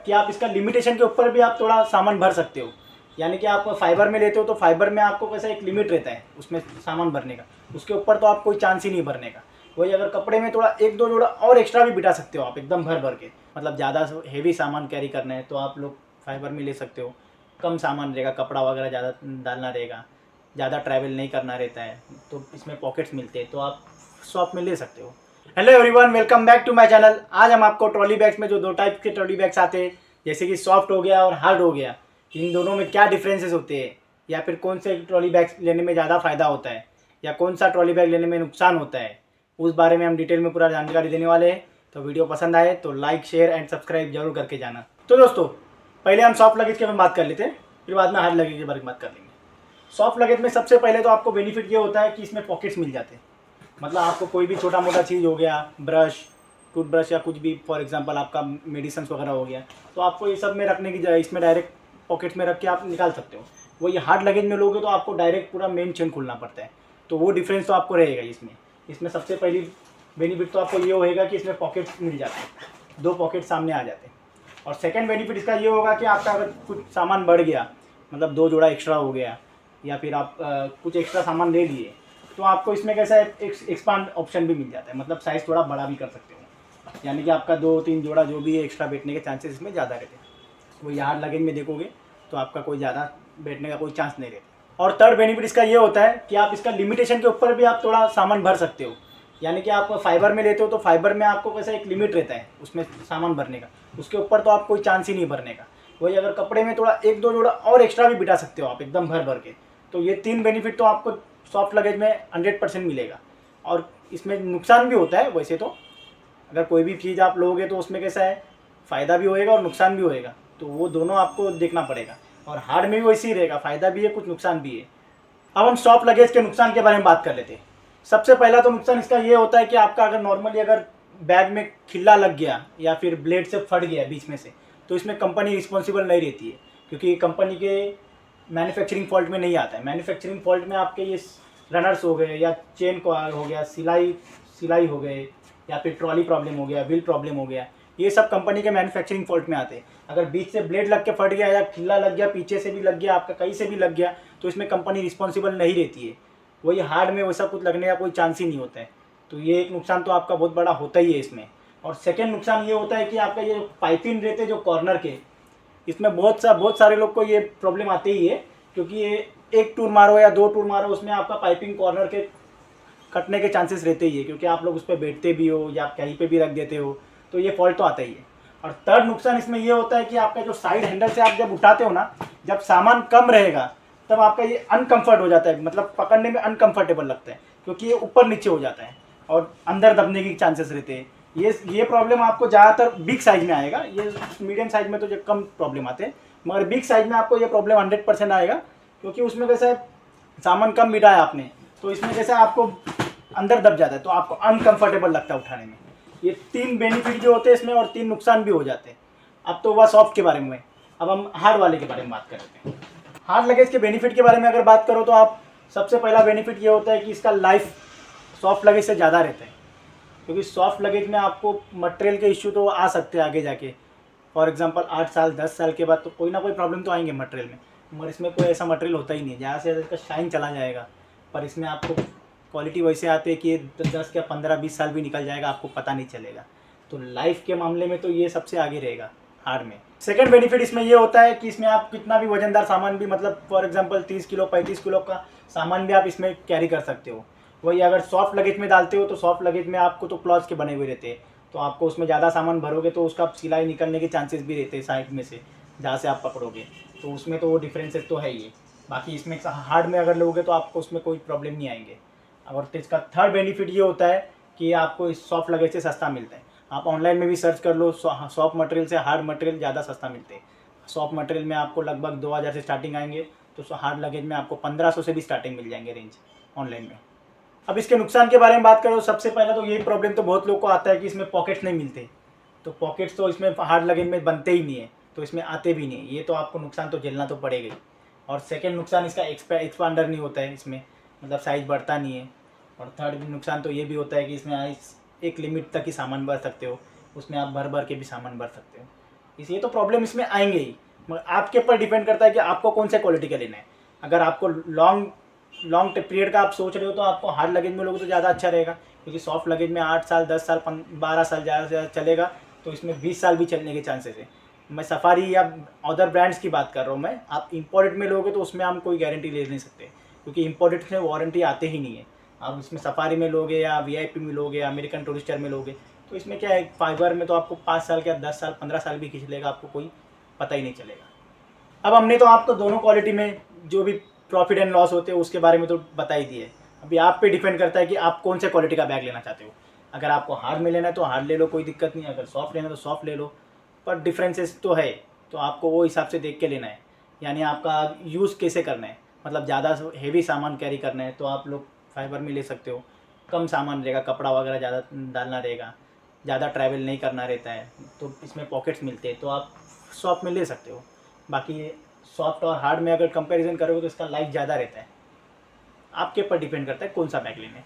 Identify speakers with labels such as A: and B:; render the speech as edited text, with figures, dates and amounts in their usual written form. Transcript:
A: कि आप इसका लिमिटेशन के ऊपर भी आप थोड़ा सामान भर सकते हो। यानी कि आप फाइबर में लेते हो तो फाइबर में आपको कैसा एक लिमिट रहता है उसमें सामान भरने का, उसके ऊपर तो आप कोई चांस ही नहीं भरने का। वही अगर कपड़े में थोड़ा एक दो जोड़ा और एक्स्ट्रा भी बिठा सकते हो आप एकदम भर भर के, मतलब ज़्यादा हेवी सामान कैरी करना है तो आप लोग फाइबर में ले सकते हो। कम सामान रहेगा, कपड़ा वगैरह ज़्यादा डालना रहेगा, ज़्यादा ट्रैवल नहीं करना रहता है तो इसमें पॉकेट्स मिलते हैं तो आप शॉप में ले सकते हो। Hello everyone, welcome back to my channel. आज हम आपको ट्रॉली बैग्स में जो दो टाइप के ट्रॉली बैग्स आते हैं, जैसे कि सॉफ्ट हो गया और हार्ड हो गया, इन दोनों में क्या डिफरेंसेस होते हैं, या फिर कौन से ट्रॉली बैग्स लेने में ज़्यादा फ़ायदा होता है या कौन सा ट्रॉली बैग लेने में नुकसान होता है, उस बारे में हम डिटेल में पूरा जानकारी देने वाले हैं। तो वीडियो पसंद आए तो लाइक, शेयर एंड सब्सक्राइब जरूर करके जाना। तो दोस्तों, पहले हम सॉफ्ट लगेज के बारे में बात कर लेते हैं, फिर बाद में हार्ड लगेज के बारे में बात कर लेंगे। सॉफ्ट लगेज में सबसे पहले तो आपको बेनिफिट ये होता है कि इसमें पॉकेट्स मिल जाते हैं। मतलब आपको कोई भी छोटा मोटा चीज़ हो गया, ब्रश, टूथब्रश या कुछ भी, फॉर एग्जांपल आपका मेडिसिन वगैरह हो गया, तो आपको ये सब में रखने की जगह इसमें डायरेक्ट पॉकेट्स में रख के आप निकाल सकते हो। वही हार्ड लगेज में लोगे तो आपको डायरेक्ट पूरा मेन चेन खोलना पड़ता है, तो वो डिफरेंस तो आपको रहेगा इसमें। इसमें सबसे पहली बेनिफिट तो आपको ये होएगा कि इसमें पॉकेट्स मिल जाते हैं, दो पॉकेट सामने आ जाते हैं। और सेकंड बेनिफिट इसका ये होगा कि आपका अगर कुछ सामान बढ़ गया, मतलब दो जोड़ा एक्स्ट्रा हो गया, या फिर आप कुछ एक्स्ट्रा सामान ले लिए, तो आपको इसमें कैसा है एक्सपांड ऑप्शन भी मिल जाता है, मतलब साइज़ थोड़ा बड़ा भी कर सकते हो। यानी कि आपका दो तीन जोड़ा जो भी है एक्स्ट्रा बैठने के चांसेस इसमें ज़्यादा रहते हैं। वो हार्ड लगेज में देखोगे तो आपका कोई ज़्यादा बैठने का कोई चांस नहीं रहता। और थर्ड बेनिफिट इसका ये होता है कि आप इसका लिमिटेशन के ऊपर भी आप थोड़ा सामान भर सकते हो। यानी कि आप फाइबर में लेते हो तो फाइबर में आपको कैसा एक लिमिट रहता है उसमें सामान भरने का, उसके ऊपर तो आप कोई चांस ही नहीं भरने का। वही अगर कपड़े में थोड़ा एक दो जोड़ा और एक्स्ट्रा भी बिठा सकते हो आप एकदम भर भर के। तो ये तीन बेनिफिट तो आपको सॉफ्ट लगेज में 100% मिलेगा। और इसमें नुकसान भी होता है वैसे तो, अगर कोई भी चीज़ आप लोगे तो उसमें कैसा है, फ़ायदा भी होएगा और नुकसान भी होएगा, तो वो दोनों आपको देखना पड़ेगा। और हार्ड में भी वैसे ही रहेगा, फ़ायदा भी है कुछ नुकसान भी है। अब हम सॉफ्ट लगेज के नुकसान के बारे में बात कर लेते हैं। सबसे पहला तो नुकसान इसका ये होता है कि आपका अगर नॉर्मली अगर बैग में खिल्ला लग गया या फिर ब्लेड से फट गया बीच में से, तो इसमें कंपनी रिस्पॉन्सिबल नहीं रहती है, क्योंकि कंपनी के मैन्युफैक्चरिंग फॉल्ट में नहीं आता है। मैन्युफैक्चरिंग फॉल्ट में आपके ये रनर्स हो गए या चेन को हो गया, सिलाई हो गए, या फिर ट्रॉली प्रॉब्लम हो गया, व्हील प्रॉब्लम हो गया, ये सब कंपनी के मैन्युफैक्चरिंग फॉल्ट में आते हैं। अगर बीच से ब्लेड लग के फट गया या खिल्ला लग गया, पीछे से भी लग गया, आपका कहीं से भी लग गया, तो इसमें कंपनी रिस्पॉन्सिबल नहीं रहती है। वही हार्ड में वैसा कुछ लगने का कोई चांस ही नहीं होता है। तो ये एक नुकसान तो आपका बहुत बड़ा होता ही है इसमें। और सेकेंड नुकसान ये होता है कि आपका ये पाइपिंग रहते हैं जो कॉर्नर के, इसमें बहुत सारे लोग को ये प्रॉब्लम आती ही है, क्योंकि ये एक टूर मारो या दो टूर मारो, उसमें आपका पाइपिंग कॉर्नर के कटने के चांसेस रहते ही है, क्योंकि आप लोग उस पर बैठते भी हो या कहीं पे भी रख देते हो, तो ये फॉल्ट तो आता ही है। और थर्ड नुकसान इसमें ये होता है कि आपका जो साइड हैंडल से आप जब उठाते हो ना, जब सामान कम रहेगा तब आपका ये अनकम्फर्ट हो जाता है, मतलब पकड़ने में अनकम्फर्टेबल लगता है, क्योंकि ये ऊपर नीचे हो जाता है और अंदर दबने के चांसेस रहते हैं। ये प्रॉब्लम आपको ज़्यादातर बिग साइज में आएगा, ये मीडियम साइज में तो जो कम प्रॉब्लम आते हैं, मगर बिग साइज में आपको ये प्रॉब्लम 100% आएगा, क्योंकि उसमें कैसा है सामान कम बिठाया आपने, तो इसमें कैसा आपको अंदर दब जाता है, तो आपको अनकंफर्टेबल लगता है उठाने में। ये तीन बेनिफिट जो होते हैं इसमें और तीन नुकसान भी हो जाते हैं। अब तो हुआ सॉफ्ट के बारे में, अब हम हार्ड वाले के बारे में बात करते हैं। हार्ड लगेज के बेनिफिट के बारे में अगर बात करो तो आप सबसे पहला बेनिफिट ये होता है कि इसका लाइफ सॉफ्ट लगेज से ज़्यादा रहता है, क्योंकि सॉफ्ट लगेज में आपको मटेरियल के इश्यू तो आ सकते हैं आगे जाके। फॉर एग्जांपल 8 साल 10 साल के बाद तो कोई ना कोई प्रॉब्लम तो आएंगे मटेरियल में, मगर इसमें कोई ऐसा मटेरियल होता ही नहीं है, ज़्यादा से ज़्यादा इसका शाइन चला जाएगा। पर इसमें आपको क्वालिटी वैसे आती है कि 10 या 15-20 साल भी निकल जाएगा, आपको पता नहीं चलेगा। तो लाइफ के मामले में तो ये सबसे आगे रहेगा हार्ड में। सेकंड बेनिफिट इसमें ये होता है कि इसमें आप कितना भी वजनदार सामान भी, मतलब फॉर एग्जांपल 30 किलो 35 किलो का सामान भी आप इसमें कैरी कर सकते हो। वही अगर सॉफ्ट लगेज में डालते हो तो सॉफ्ट लगेज में आपको तो क्लॉथ के बने हुए रहते हैं, तो आपको उसमें ज़्यादा सामान भरोगे तो उसका सिलाई निकलने के चांसेस भी रहते हैं साइड में से जहाँ से आप पकड़ोगे, तो उसमें तो वो डिफरेंसेस तो है ही। बाकी इसमें हार्ड में अगर लोगे तो आपको उसमें कोई प्रॉब्लम नहीं आएंगे। और इसका थर्ड बेनिफिट ये होता है कि आपको इस सॉफ्ट लगेज से सस्ता मिलता है। आप ऑनलाइन में भी सर्च कर लो, सॉफ्ट मटेरियल से हार्ड मटेरियल ज़्यादा सस्ता मिलते हैं। सॉफ्ट मटेरियल में आपको लगभग 2000 से स्टार्टिंग आएंगे, तो हार्ड लगेज में आपको 1500 से भी स्टार्टिंग मिल जाएंगे रेंज ऑनलाइन में। अब इसके नुकसान के बारे में बात करो तो सबसे पहले तो यही प्रॉब्लम तो बहुत लोग को आता है कि इसमें पॉकेट्स नहीं मिलते, तो पॉकेट्स तो इसमें हार्ड लगेज में बनते ही नहीं है, तो इसमें आते भी नहीं, ये तो आपको नुकसान तो झेलना तो पड़ेगा ही। और सेकेंड नुकसान इसका एक्सपांडर नहीं होता है इसमें, मतलब साइज़ बढ़ता नहीं है। और थर्ड नुकसान तो ये भी होता है कि इसमें एक लिमिट तक ही सामान भर सकते हो, उसमें आप भर भर के भी सामान भर सकते हो। इसलिए तो प्रॉब्लम इसमें आएंगे ही, मगर आपके ऊपर डिपेंड करता है कि आपको कौन से क्वालिटी का लेना है। अगर आपको लॉन्ग लॉन्ग पीरियड का आप सोच रहे हो तो आपको हार्ड लगेज में लोगे तो ज़्यादा अच्छा रहेगा, क्योंकि सॉफ्ट लगेज में 8 साल 10 साल 12 साल ज़्यादा से ज़्यादा चलेगा, तो इसमें 20 साल भी चलने के चांसेस है। मैं सफारी या अदर ब्रांड्स की बात कर रहा हूँ मैं। आप इम्पोर्टेड में लोगे तो उसमें हम कोई गारंटी ले नहीं सकते, क्योंकि इम्पोर्टेड में वारंटी आते ही नहीं है। आप इसमें सफारी में लोगे या VIP में लोगे या अमेरिकन टूरिस्टर में लोगे तो इसमें क्या है, फाइबर में तो आपको 5 साल या 10 साल 15 साल भी खींच लेगा, आपको कोई पता ही नहीं चलेगा। अब हमने तो आपको दोनों क्वालिटी में जो भी प्रॉफिट एंड लॉस होते हैं उसके बारे में तो बता ही दिए। अभी आप पे डिपेंड करता है कि आप कौन से क्वालिटी का बैग लेना चाहते हो। अगर आपको हार्ड में लेना है तो हार्ड ले लो, कोई दिक्कत नहीं है। अगर सॉफ्ट लेना है तो सॉफ्ट ले लो, पर डिफरेंसेस तो है, तो आपको वो हिसाब से देख के लेना है। यानी आपका यूज़ कैसे करना है, मतलब ज़्यादा हेवी सामान कैरी करना है तो आप लोग फाइबर में ले सकते हो। कम सामान रहेगा, कपड़ा वगैरह ज़्यादा डालना रहेगा, ज़्यादा ट्रैवल नहीं करना रहता है तो इसमें पॉकेट्स मिलते हैं तो आप सॉफ्ट में ले सकते हो। बाकी सॉफ्ट और हार्ड में अगर कंपैरिजन करोगे तो इसका लाइफ ज़्यादा रहता है। आपके ऊपर डिपेंड करता है कौन सा बैग लेना है।